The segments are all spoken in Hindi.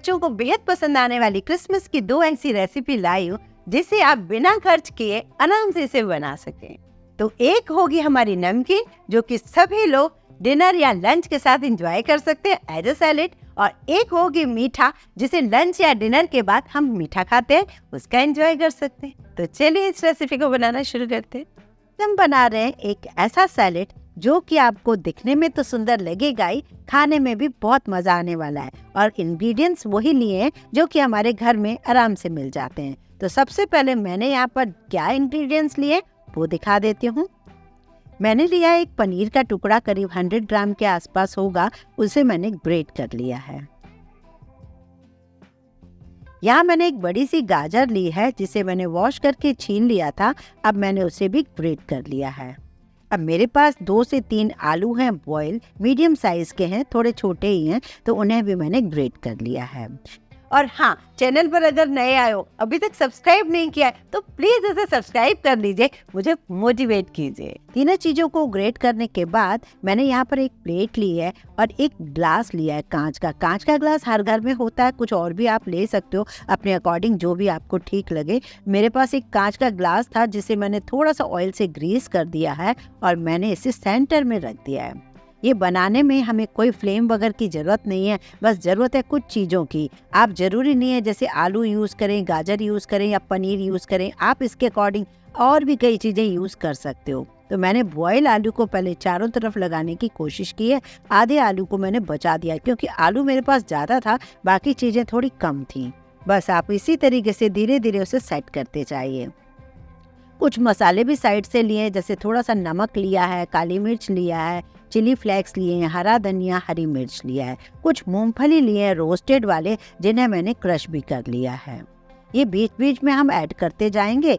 बच्चों को बेहद पसंद आने वाली क्रिसमस की 2 ऐसी रेसिपी लाई हूँ जिसे आप बिना खर्च किए आराम से इसे बना सकें। तो एक होगी हमारी नमकीन जो कि सभी लोग डिनर या लंच के साथ एंजॉय कर सकते हैं एज अ सैलेड, और एक होगी मीठा जिसे लंच या डिनर के बाद हम मीठा खाते हैं उसका एंजॉय कर सकते हैं। तो चलिए इस रेसिपी को बनाना शुरू करते हैं। हम बना रहे हैं एक ऐसा सैलेड जो कि आपको दिखने में तो सुंदर लगेगा ही, खाने में भी बहुत मजा आने वाला है। और इंग्रेडिएंट्स वही लिए हैं जो कि हमारे घर में आराम से मिल जाते हैं। तो सबसे पहले मैंने यहाँ पर क्या इंग्रेडिएंट्स लिए वो दिखा देती हूँ। मैंने लिया एक पनीर का टुकड़ा, करीब 100 ग्राम के आसपास होगा, उसे मैंने ग्रेट कर लिया है। यहाँ मैंने एक बड़ी सी गाजर ली है जिसे मैंने वॉश करके छीन लिया था, अब मैंने उसे भी ग्रेट कर लिया है। अब मेरे पास 2 से 3 आलू हैं, बॉयल मीडियम साइज के हैं, थोड़े छोटे ही हैं, तो उन्हें भी मैंने ग्रेट कर लिया है। और हाँ, चैनल पर अगर नए आए हो, अभी तक सब्सक्राइब नहीं किया है तो प्लीज इसे सब्सक्राइब कर लीजिए, मुझे मोटिवेट कीजिए। तीनों चीजों को ग्रेट करने के बाद मैंने यहाँ पर एक प्लेट ली है और एक ग्लास लिया है कांच का। कांच का ग्लास हर घर में होता है, कुछ और भी आप ले सकते हो अपने अकॉर्डिंग, जो भी आपको ठीक लगे। मेरे पास एक कांच का ग्लास था जिसे मैंने थोड़ा सा ऑयल से ग्रीस कर दिया है और मैंने इसे सेंटर में रख दिया है। ये बनाने में हमें कोई फ्लेम वगैरह की ज़रूरत नहीं है, बस ज़रूरत है कुछ चीज़ों की। आप ज़रूरी नहीं है जैसे आलू यूज़ करें, गाजर यूज़ करें या पनीर यूज़ करें, आप इसके अकॉर्डिंग और भी कई चीज़ें यूज़ कर सकते हो। तो मैंने बॉयल आलू को पहले चारों तरफ लगाने की कोशिश की है, आधे आलू को मैंने बचा दिया क्योंकि आलू मेरे पास ज़्यादा था, बाकी चीज़ें थोड़ी कम थी। बस आप इसी तरीके से धीरे धीरे उसे सेट करते जाइए। कुछ मसाले भी साइड से लिए, जैसे थोड़ा सा नमक लिया है, काली मिर्च लिया है, चिली फ्लेक्स लिए हैं, हरा धनिया, हरी मिर्च लिया है, कुछ मूंगफली लिए हैं रोस्टेड वाले जिन्हें मैंने क्रश भी कर लिया है। ये बीच बीच में हम ऐड करते जाएंगे।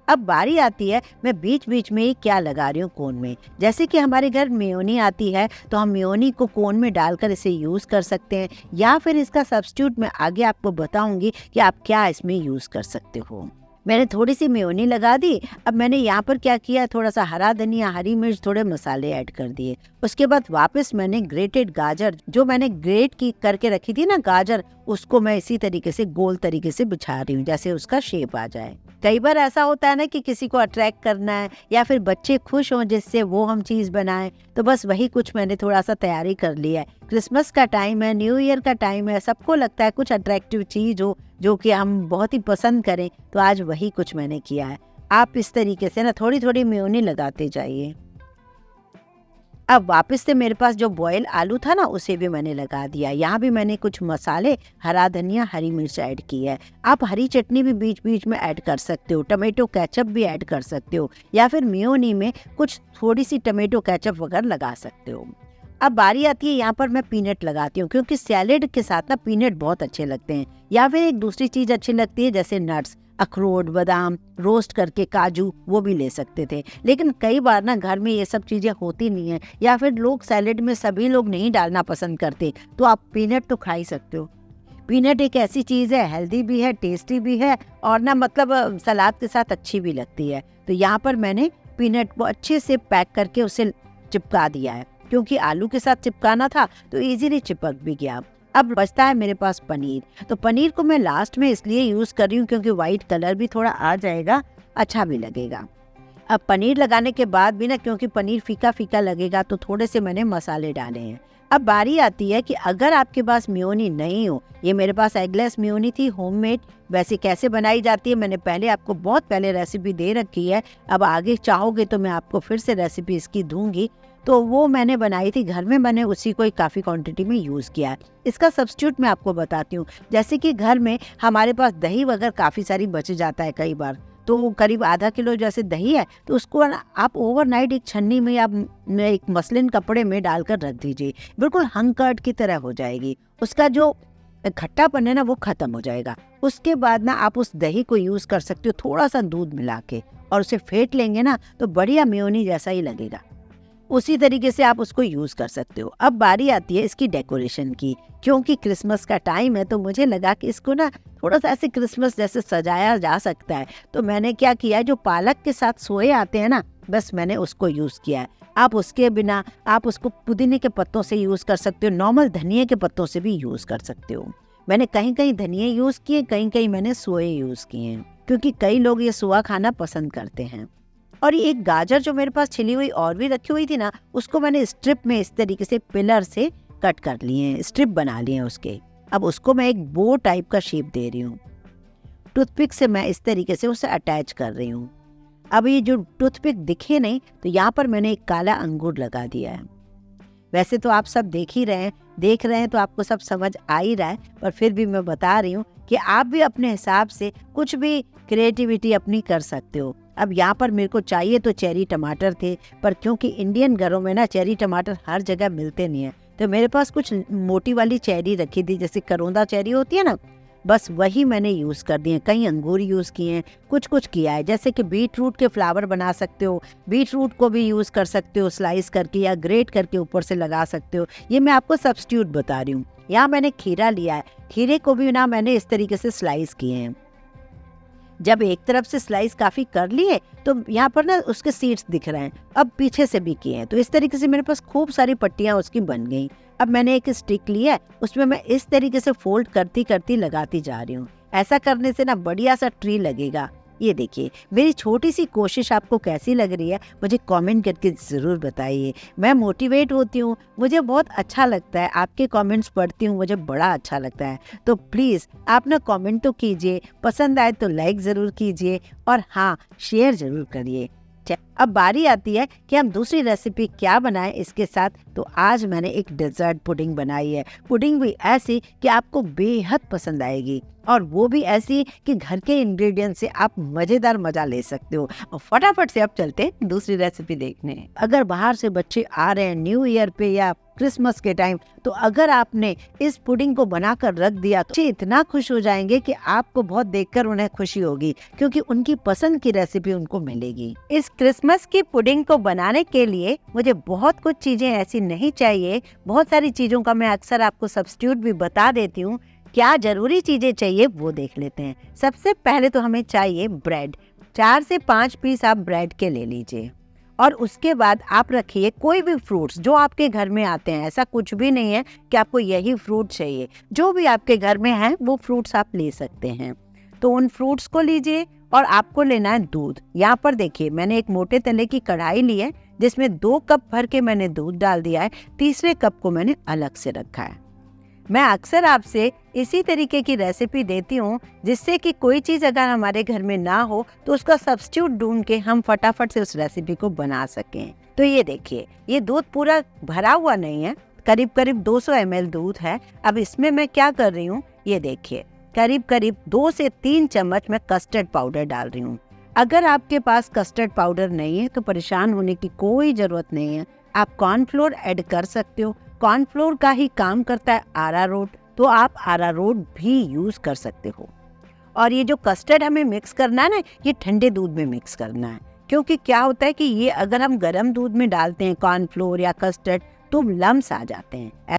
अब बारी आती है मैं बीच बीच में ही क्या लगा रही हूँ कोन में। जैसे कि हमारे घर मेयोनी आती है तो हम मेयोनी को कोन में डालकर इसे यूज़ कर सकते हैं, या फिर इसका सब्स्टिट्यूट मैं आगे आपको बताऊंगी कि आप क्या इसमें यूज़ कर सकते हो। मैंने थोड़ी सी मेयोनी लगा दी। अब मैंने यहाँ पर क्या किया, थोड़ा सा हरा धनिया, हरी मिर्च, थोड़े मसाले ऐड कर दिए। उसके बाद वापस मैंने ग्रेटेड गाजर, जो मैंने ग्रेट की करके रखी थी ना गाजर, उसको मैं इसी तरीके से गोल तरीके से बिछा रही हूँ जैसे उसका शेप आ जाए। कई बार ऐसा होता है ना कि किसी को अट्रैक्ट करना है या फिर बच्चे खुश हों जिससे वो हम चीज़ बनाएं, तो बस वही कुछ मैंने थोड़ा सा तैयारी कर लिया है। क्रिसमस का टाइम है, न्यू ईयर का टाइम है, सबको लगता है कुछ अट्रैक्टिव चीज़ हो जो कि हम बहुत ही पसंद करें, तो आज वही कुछ मैंने किया है। आप इस तरीके से ना थोड़ी थोड़ी मेयोनी लगाते जाइए। अब वापस से मेरे पास जो बॉयल आलू था ना उसे भी मैंने लगा दिया। यहाँ भी मैंने कुछ मसाले, हरा धनिया, हरी मिर्च ऐड की है। आप हरी चटनी भी बीच बीच में ऐड कर सकते हो, टमेटो केचप भी ऐड कर सकते हो, या फिर मेयोनी में कुछ थोड़ी सी टमेटो केचप वगैरह लगा सकते हो। अब बारी आती है यहाँ पर मैं पीनट लगाती हूँ क्योंकि सैलेड के साथ ना पीनट बहुत अच्छे लगते हैं, या फिर एक दूसरी चीज़ अच्छी लगती है जैसे नट्स, अखरोट, बादाम, रोस्ट करके काजू, वो भी ले सकते थे। लेकिन कई बार ना घर में ये सब चीज़ें होती नहीं है, या फिर लोग सैलेड में सभी लोग नहीं डालना पसंद करते, तो आप पीनट तो खा ही सकते हो। पीनट एक ऐसी चीज़ है, हेल्दी भी है, टेस्टी भी है, और ना मतलब सलाद के साथ अच्छी भी लगती है। तो यहाँ पर मैंने पीनट को अच्छे से पैक करके उसे चिपका दिया है, क्योंकि आलू के साथ चिपकाना था तो इजीली चिपक भी गया। अब बचता है मेरे पास पनीर। तो पनीर को मैं लास्ट में इसलिए यूज़ कर रही हूँ क्योंकि वाइट कलर भी थोड़ा आ जाएगा, अच्छा भी लगेगा। अब पनीर लगाने के बाद भी ना, क्योंकि पनीर फीका फीका लगेगा, तो थोड़े से मैंने मसाले डाले हैं। अब बारी आती है कि अगर आपके पास मेयोनी नहीं हो, ये मेरे पास एगलेस मेयोनी थी होममेड। वैसे कैसे बनाई जाती है मैंने पहले आपको बहुत पहले रेसिपी दे रखी है, अब आगे चाहोगे तो मैं आपको फिर से रेसिपी इसकी दूंगी। तो वो मैंने बनाई थी घर में, मैंने उसी को काफ़ी क्वांटिटी में यूज़ किया है। इसका सब्स्टिट्यूट मैं आपको बताती हूँ। जैसे कि घर में हमारे पास दही वगैरह काफ़ी सारी बच जाता है कई बार, तो करीब आधा किलो जैसे दही है तो उसको आप ओवरनाइट एक छन्नी में या एक मसलिन कपड़े में डालकर रख दीजिए, बिल्कुल हंग कर्ड की तरह हो जाएगी। उसका जो खट्टापन है ना वो खत्म हो जाएगा। उसके बाद ना आप उस दही को यूज़ कर सकते हो थोड़ा सा दूध मिला के, और उसे फेंट लेंगे ना तो बढ़िया मेयोनी जैसा ही लगेगा। उसी तरीके से आप उसको यूज़ कर सकते हो। अब बारी आती है इसकी डेकोरेशन की। क्योंकि क्रिसमस का टाइम है तो मुझे लगा कि इसको ना थोड़ा सा ऐसे क्रिसमस जैसे सजाया जा सकता है। तो मैंने क्या किया, जो पालक के साथ सोए आते हैं ना, बस मैंने उसको यूज़ किया है। आप उसके बिना आप उसको पुदीने के पत्तों से यूज़ कर सकते हो, नॉर्मल धनिया के पत्तों से भी यूज़ कर सकते हो। मैंने कहीं कहीं धनिया यूज़ किए, कहीं कहीं मैंने सोए यूज़ किए हैं, क्योंकि कई लोग ये सोया खाना पसंद करते हैं। और ये एक गाजर जो मेरे पास छिली हुई और भी रखी हुई थी ना, उसको मैंने स्ट्रिप में इस तरीके से पिलर से कट कर लिए हैं, स्ट्रिप बना लिए हैं उसके। अब उसको मैं एक बो टाइप का शेप दे रही हूँ। टूथपिक से मैं इस तरीके से उसे अटैच कर रही हूँ। अब ये जो टूथपिक दिखे नहीं, तो यहाँ पर मैंने एक काला अंगूर लगा दिया है। वैसे तो आप सब देख रहे हैं तो आपको सब समझ आ ही रहा है, पर फिर भी मैं बता रही हूँ कि आप भी अपने हिसाब से कुछ भी क्रिएटिविटी अपनी कर सकते हो। अब यहाँ पर मेरे को चाहिए तो चेरी टमाटर थे, पर क्योंकि इंडियन घरों में ना चेरी टमाटर हर जगह मिलते नहीं है, तो मेरे पास कुछ मोटी वाली चेरी रखी थी, जैसे करोंदा चेरी होती है ना, बस वही मैंने यूज़ कर दिए। कई अंगूर यूज़ किए हैं, कुछ किया है। जैसे कि बीट रूट के फ्लावर बना सकते हो, बीट रूट को भी यूज़ कर सकते हो स्लाइस करके, या ग्रेट करके ऊपर से लगा सकते हो। ये मैं आपको सब्स्टिट्यूट बता रही हूँ। यहाँ मैंने खीरा लिया है, खीरे को भी ना मैंने इस तरीके से स्लाइस किए हैं। जब एक तरफ से स्लाइस काफ़ी कर लिए, तो यहाँ पर ना उसके सीड्स दिख रहे हैं। अब पीछे से भी किए हैं, तो इस तरीके से मेरे पास खूब सारी पट्टियाँ उसकी बन गई। अब मैंने एक स्टिक लिया है, उसमें मैं इस तरीके से फोल्ड करती करती लगाती जा रही हूँ। ऐसा करने से ना बढ़िया सा ट्री लगेगा। ये देखिए, मेरी छोटी सी कोशिश आपको कैसी लग रही है, मुझे कमेंट करके ज़रूर बताइए। मैं मोटिवेट होती हूँ, मुझे बहुत अच्छा लगता है, आपके कमेंट्स पढ़ती हूँ, मुझे बड़ा अच्छा लगता है। तो प्लीज़ आप ना कमेंट तो कीजिए, पसंद आए तो लाइक ज़रूर कीजिए, और हाँ, शेयर ज़रूर करिए। अब बारी आती है कि हम दूसरी रेसिपी क्या बनाएं इसके साथ। तो आज मैंने एक डेजर्ट पुडिंग बनाई है। पुडिंग भी ऐसी कि आपको बेहद पसंद आएगी, और वो भी ऐसी कि घर के इंग्रेडिएंट से आप मज़ेदार मज़ा ले सकते हो। और फटाफट से अब चलते हैं दूसरी रेसिपी देखने। अगर बाहर से बच्चे आ रहे हैं न्यू ईयर पे या क्रिसमस के टाइम, तो अगर आपने इस पुडिंग को बनाकर रख दिया तो बच्चे इतना खुश हो जाएंगे कि आपको बहुत देखकर उन्हें खुशी होगी, क्योंकि उनकी पसंद की रेसिपी उनको मिलेगी। इस क्रिसमस की पुडिंग को बनाने के लिए मुझे बहुत कुछ चीजें ऐसी नहीं चाहिए। बहुत सारी चीजों का मैं अक्सर आपको सब्स्टिट्यूट भी बता देती हूँ। क्या जरूरी चीजें चाहिए वो देख लेते हैं। सबसे पहले तो हमें चाहिए ब्रेड। 4 से 5 पीस आप ब्रेड के ले लीजिए, और उसके बाद आप रखिए कोई भी फ्रूट्स जो आपके घर में आते हैं। ऐसा कुछ भी नहीं है कि आपको यही फ्रूट चाहिए, जो भी आपके घर में है वो फ्रूट्स आप ले सकते हैं। तो उन फ्रूट्स को लीजिए, और आपको लेना है दूध। यहाँ पर देखिए, मैंने एक मोटे तले की कढ़ाई ली है, जिसमें 2 कप भर के मैंने दूध डाल दिया है। तीसरे कप को मैंने अलग से रखा है। मैं अक्सर आपसे इसी तरीके की रेसिपी देती हूँ, जिससे कि कोई चीज़ अगर हमारे घर में ना हो तो उसका सब्स्टिट्यूट ढूंढ के हम फटाफट से उस रेसिपी को बना सकें। तो ये देखिए, ये दूध पूरा भरा हुआ नहीं है, करीब करीब 200 ml दूध है। अब इसमें मैं क्या कर रही हूँ, ये देखिए, करीब करीब 2 से 3 चम्मच मैं कस्टर्ड पाउडर डाल रही हूँ। अगर आपके पास कस्टर्ड पाउडर नहीं है तो परेशान होने की कोई ज़रूरत नहीं है, आप कॉर्नफ्लोर ऐड कर सकते हो। कॉर्नफ्लोर का ही काम करता है अरारोट, तो आप अरारोट भी यूज़ कर सकते हो। और ये जो कस्टर्ड हमें मिक्स करना है ना, ये ठंडे दूध में मिक्स करना है, क्योंकि क्या होता है कि ये अगर हम गर्म दूध में डालते हैं कॉर्नफ्लोर या कस्टर्ड, तो लम्स आ जाते हैं।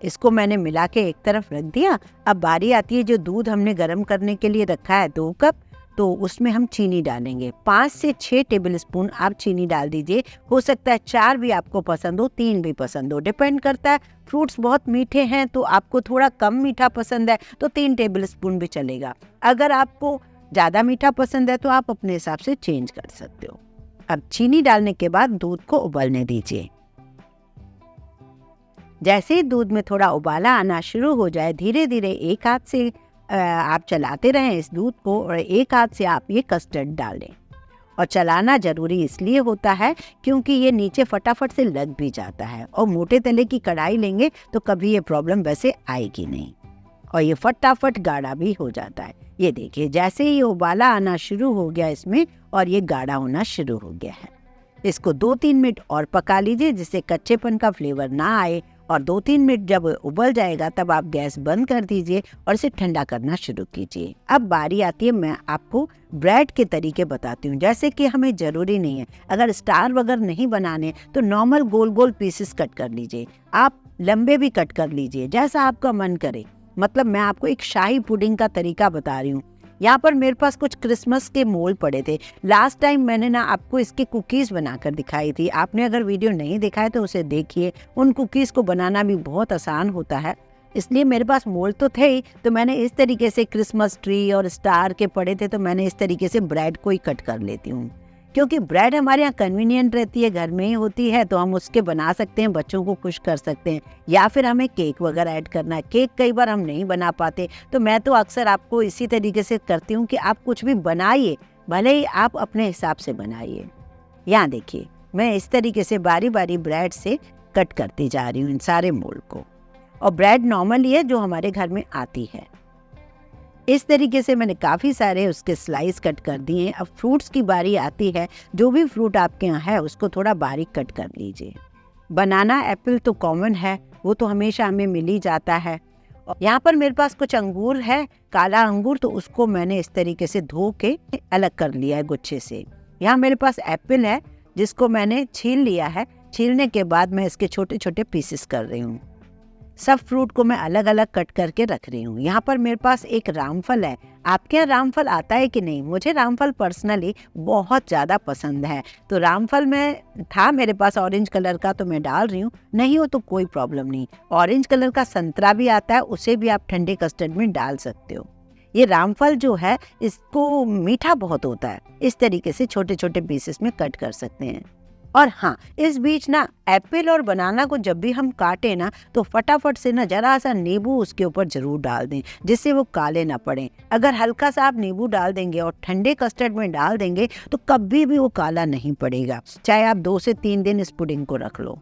इसको मैंने मिला के एक तरफ रख दिया। अब बारी आती है, जो दूध हमने गर्म करने के लिए रखा है 2 कप, तो उसमें हम चीनी डालेंगे। 5 से 6 टेबल स्पून आप चीनी डाल दीजिए। हो सकता है 4 भी आपको पसंद हो, 3 भी पसंद हो, डिपेंड करता है। फ्रूट्स बहुत मीठे हैं तो आपको थोड़ा कम मीठा पसंद है तो 3 टेबल स्पून भी चलेगा। अगर आपको ज़्यादा मीठा पसंद है तो आप अपने हिसाब से चेंज कर सकते हो। अब चीनी डालने के बाद दूध को उबलने दीजिए। जैसे ही दूध में थोड़ा उबाला आना शुरू हो जाए, धीरे धीरे एक हाथ से आप चलाते रहें इस दूध को, और एक हाथ से आप ये कस्टर्ड डालें। और चलाना ज़रूरी इसलिए होता है क्योंकि ये नीचे फटाफट से लग भी जाता है, और मोटे तले की कढ़ाई लेंगे तो कभी ये प्रॉब्लम वैसे आएगी नहीं, और ये फटाफट गाढ़ा भी हो जाता है। ये देखिए, जैसे ही ये उबाला आना शुरू हो गया इसमें, और ये गाढ़ा होना शुरू हो गया है। इसको 2-3 मिनट और पका लीजिए, जिससे कच्चेपन का फ्लेवर ना आए। और 2-3 मिनट जब उबल जाएगा तब आप गैस बंद कर दीजिए और इसे ठंडा करना शुरू कीजिए। अब बारी आती है, मैं आपको ब्रेड के तरीके बताती हूँ। जैसे कि हमें ज़रूरी नहीं है, अगर स्टार वगैरह नहीं बनाने तो नॉर्मल गोल गोल पीसेस कट कर लीजिए। आप लंबे भी कट कर लीजिए, जैसा आपका मन करे। मतलब मैं आपको एक शाही पुडिंग का तरीका बता रही हूँ। यहाँ पर मेरे पास कुछ क्रिसमस के मोल्ड पड़े थे। लास्ट टाइम मैंने ना आपको इसके कुकीज़ बनाकर दिखाई थी। आपने अगर वीडियो नहीं दिखाया तो उसे देखिए। उन कुकीज़ को बनाना भी बहुत आसान होता है। इसलिए मेरे पास मोल्ड तो थे ही, तो मैंने इस तरीके से क्रिसमस ट्री और स्टार के पड़े थे, तो मैंने इस तरीके से ब्रेड को ही कट कर लेती हूँ। क्योंकि ब्रेड हमारे यहाँ कन्वीनियंट रहती है, घर में ही होती है, तो हम उसके बना सकते हैं, बच्चों को खुश कर सकते हैं। या फिर हमें केक वगैरह ऐड करना है, केक कई बार हम नहीं बना पाते, तो मैं तो अक्सर आपको इसी तरीके से करती हूँ कि आप कुछ भी बनाइए, भले ही आप अपने हिसाब से बनाइए। यहाँ देखिए, मैं इस तरीके से बारी बारी ब्रेड से कट करती जा रही हूँ इन सारे मोल्ड को। और ब्रेड नॉर्मली है जो हमारे घर में आती है। इस तरीके से मैंने काफ़ी सारे उसके स्लाइस कट कर दिए हैं। अब फ्रूट्स की बारी आती है। जो भी फ्रूट आपके यहाँ है उसको थोड़ा बारीक कट कर लीजिए। बनाना एप्पल तो कॉमन है, वो तो हमेशा हमें मिल ही जाता है। और यहाँ पर मेरे पास कुछ अंगूर है, काला अंगूर, तो उसको मैंने इस तरीके से धो के अलग कर लिया है गुच्छे से। यहाँ मेरे पास एप्पल है जिसको मैंने छील लिया है। छीलने के बाद मैं इसके छोटे छोटे पीसेस कर रही हूँ। सब फ्रूट को मैं अलग अलग कट करके रख रही हूँ। यहाँ पर मेरे पास एक रामफल है। आपके यहाँ रामफल आता है कि नहीं? मुझे रामफल पर्सनली बहुत ज़्यादा पसंद है, तो रामफल में था मेरे पास ऑरेंज कलर का, तो मैं डाल रही हूँ। नहीं हो तो कोई प्रॉब्लम नहीं। ऑरेंज कलर का संतरा भी आता है, उसे भी आप ठंडे कस्टर्ड में डाल सकते हो। ये रामफल जो है इसको मीठा बहुत होता है, इस तरीके से छोटे छोटे पीसेस में कट कर सकते हैं। और हाँ, इस बीच ना एप्पल और बनाना को जब भी हम काटे ना, तो फटाफट से ना जरा सा नींबू उसके ऊपर जरूर डाल दें, जिससे वो काले ना पड़े। अगर हल्का सा आप नींबू डाल देंगे और ठंडे कस्टर्ड में डाल देंगे तो कभी भी वो काला नहीं पड़ेगा, चाहे आप 2 से 3 दिन इस पुडिंग को रख लो।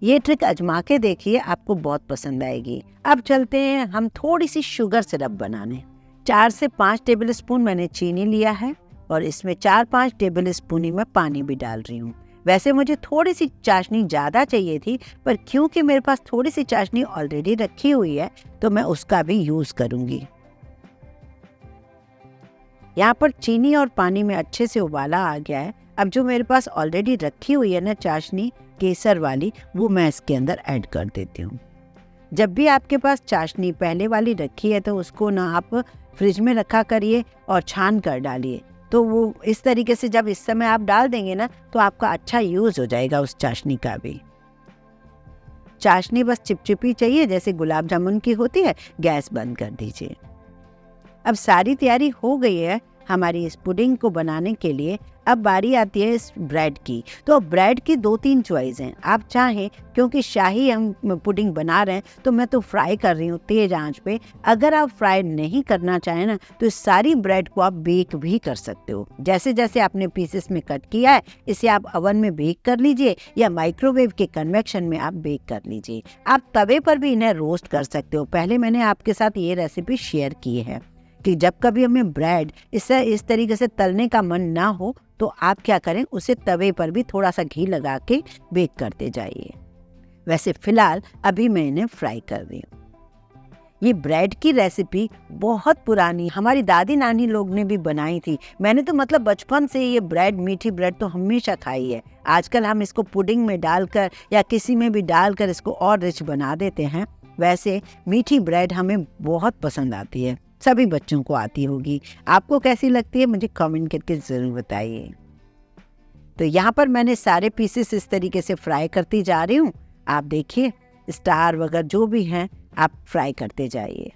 ये ट्रिक आजमा के देखिए, आपको बहुत पसंद आएगी। अब चलते हैं हम थोड़ी सी शुगर सिरप बनाने। 4 से 5 टेबल स्पून मैंने चीनी लिया है और इसमें 4-5 टेबल स्पून ही मैं पानी भी डाल रही हूँ। वैसे मुझे थोड़ी सी चाशनी ज़्यादा चाहिए थी, पर क्योंकि मेरे पास थोड़ी सी चाशनी ऑलरेडी रखी हुई है तो मैं उसका भी यूज़ करूँगी। यहाँ पर चीनी और पानी में अच्छे से उबाला आ गया है। अब जो मेरे पास ऑलरेडी रखी हुई है ना चाशनी केसर वाली, वो मैं इसके अंदर ऐड कर देती हूँ। जब भी आपके पास चाशनी पहले वाली रखी है तो उसको ना आप फ्रिज में रखा करिए और छान कर डालिए, तो वो इस तरीके से जब इस समय आप डाल देंगे ना तो आपका अच्छा यूज़ हो जाएगा उस चाशनी का भी। चाशनी बस चिपचिपी चाहिए, जैसे गुलाब जामुन की होती है। गैस बंद कर दीजिए। अब सारी तैयारी हो गई है हमारी इस पुडिंग को बनाने के लिए। अब बारी आती है इस ब्रेड की। तो ब्रेड की 2-3 चॉइस हैं। आप चाहें, क्योंकि शाही हम पुडिंग बना रहे हैं, तो मैं तो फ्राई कर रही हूँ तेज आंच पे। अगर आप फ्राई नहीं करना चाहें ना, तो इस सारी ब्रेड को आप बेक भी कर सकते हो। जैसे जैसे आपने पीसेस में कट किया है, इसे आप ओवन में बेक कर लीजिए या माइक्रोवेव के कन्वेक्शन में आप बेक कर लीजिए। आप तवे पर भी इन्हें रोस्ट कर सकते हो। पहले मैंने आपके साथ ये रेसिपी शेयर की है कि जब कभी हमें ब्रेड इस तरीके से तलने का मन ना हो, तो आप क्या करें, उसे तवे पर भी थोड़ा सा घी लगा के बेक करते जाइए। वैसे फिलहाल अभी मैं इन्हें फ्राई कर रही हूँ। ये ब्रेड की रेसिपी बहुत पुरानी हमारी दादी नानी लोग ने भी बनाई थी। मैंने तो मतलब बचपन से ये ब्रेड, मीठी ब्रेड तो हमेशा खाई है। आजकल हम इसको पुडिंग में डालकर या किसी में भी डालकर इसको और रिच बना देते हैं। वैसे मीठी ब्रेड हमें बहुत पसंद आती है, सभी बच्चों को आती होगी। आपको कैसी लगती है मुझे कमेंट करके ज़रूर बताइए। तो यहाँ पर मैंने सारे पीसेस इस तरीके से फ्राई करती जा रही हूँ। आप देखिए, स्टार वगैरह जो भी हैं आप फ्राई करते जाइए।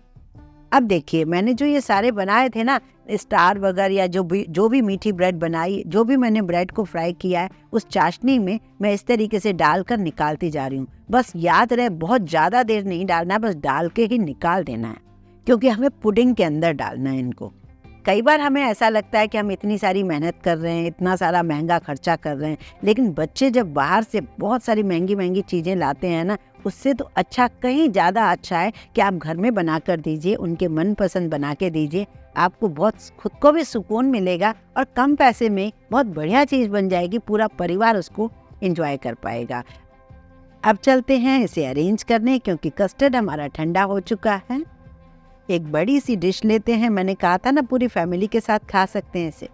अब देखिए, मैंने जो ये सारे बनाए थे ना, स्टार वगैरह या जो भी मीठी ब्रेड बनाई, जो भी मैंने ब्रेड को फ्राई किया है, उस चाशनी में मैं इस तरीके से डालकर निकालती जा रही हूँ। बस याद रहे, बहुत ज़्यादा देर नहीं डालना, बस डाल के ही निकाल देना है, क्योंकि हमें पुडिंग के अंदर डालना है इनको। कई बार हमें ऐसा लगता है कि हम इतनी सारी मेहनत कर रहे हैं, इतना सारा महंगा खर्चा कर रहे हैं, लेकिन बच्चे जब बाहर से बहुत सारी महंगी महंगी चीज़ें लाते हैं ना, उससे तो अच्छा, कहीं ज़्यादा अच्छा है कि आप घर में बना कर दीजिए, उनके मनपसंद बना के दीजिए। आपको बहुत खुद को भी सुकून मिलेगा और कम पैसे में बहुत बढ़िया चीज़ बन जाएगी, पूरा परिवार उसको एंजॉय कर पाएगा। अब चलते हैं इसे अरेंज करने, क्योंकि कस्टर्ड हमारा ठंडा हो चुका है। एक बड़ी सी डिश लेते हैं, मैंने कहा था ना पूरी फैमिली के साथ खा सकते हैं इसे।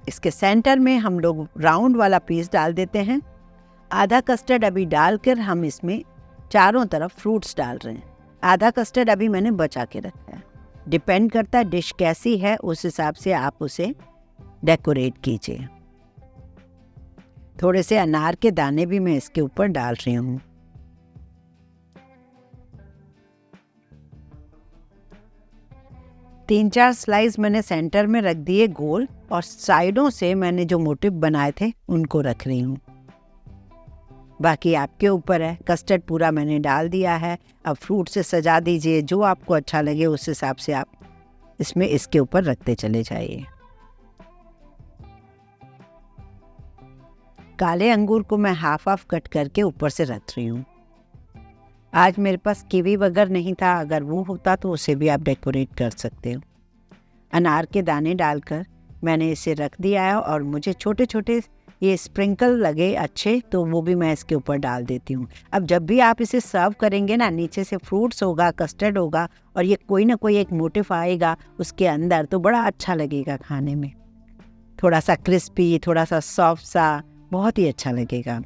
इसके सेंटर में हम लोग राउंड वाला पीस डाल देते हैं। आधा कस्टर्ड अभी डालकर हम इसमें चारों तरफ फ्रूट्स डाल रहे हैं। आधा कस्टर्ड अभी मैंने बचा के रखा है। डिपेंड करता है डिश कैसी है, उस हिसाब से आप उसे डेकोरेट कीजिए। थोड़े से अनार के दाने भी मैं इसके ऊपर डाल रही हूँ। 3-4 स्लाइस मैंने सेंटर में रख दिए गोल, और साइडों से मैंने जो मोटिव बनाए थे उनको रख रही हूँ। बाकी आपके ऊपर है। कस्टर्ड पूरा मैंने डाल दिया है। अब फ्रूट से सजा दीजिए, जो आपको अच्छा लगे उस हिसाब से आप इसमें इसके ऊपर रखते चले जाइए। काले अंगूर को मैं हाफ कट करके ऊपर से रख रही हूँ। आज मेरे पास कीवी वगैरह नहीं था, अगर वो होता तो उसे भी आप डेकोरेट कर सकते हो। अनार के दाने डालकर मैंने इसे रख दिया है, और मुझे छोटे छोटे ये स्प्रिंकल लगे अच्छे, तो वो भी मैं इसके ऊपर डाल देती हूँ। अब जब भी आप इसे सर्व करेंगे ना, नीचे से फ्रूट्स होगा, कस्टर्ड होगा, और ये कोई ना कोई एक मोटिव आएगा उसके अंदर, तो बड़ा अच्छा लगेगा खाने में। थोड़ा सा क्रिस्पी, थोड़ा सा सॉफ्ट सा, बहुत ही अच्छा लगेगा।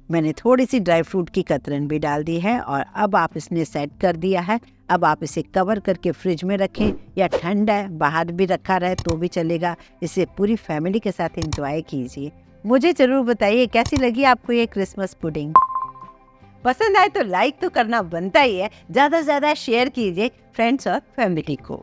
मैंने थोड़ी सी ड्राई फ्रूट की कतरन भी डाल दी है, और अब आप इसने सेट कर दिया है। अब आप इसे कवर करके फ्रिज में रखें, या ठंड है बाहर भी रखा रहे तो भी चलेगा। इसे पूरी फैमिली के साथ एंजॉय कीजिए। मुझे ज़रूर बताइए कैसी लगी आपको ये क्रिसमस पुडिंग। पसंद आए तो लाइक तो करना बनता ही है, ज़्यादा से ज़्यादा शेयर कीजिए फ्रेंड्स और फैमिली को।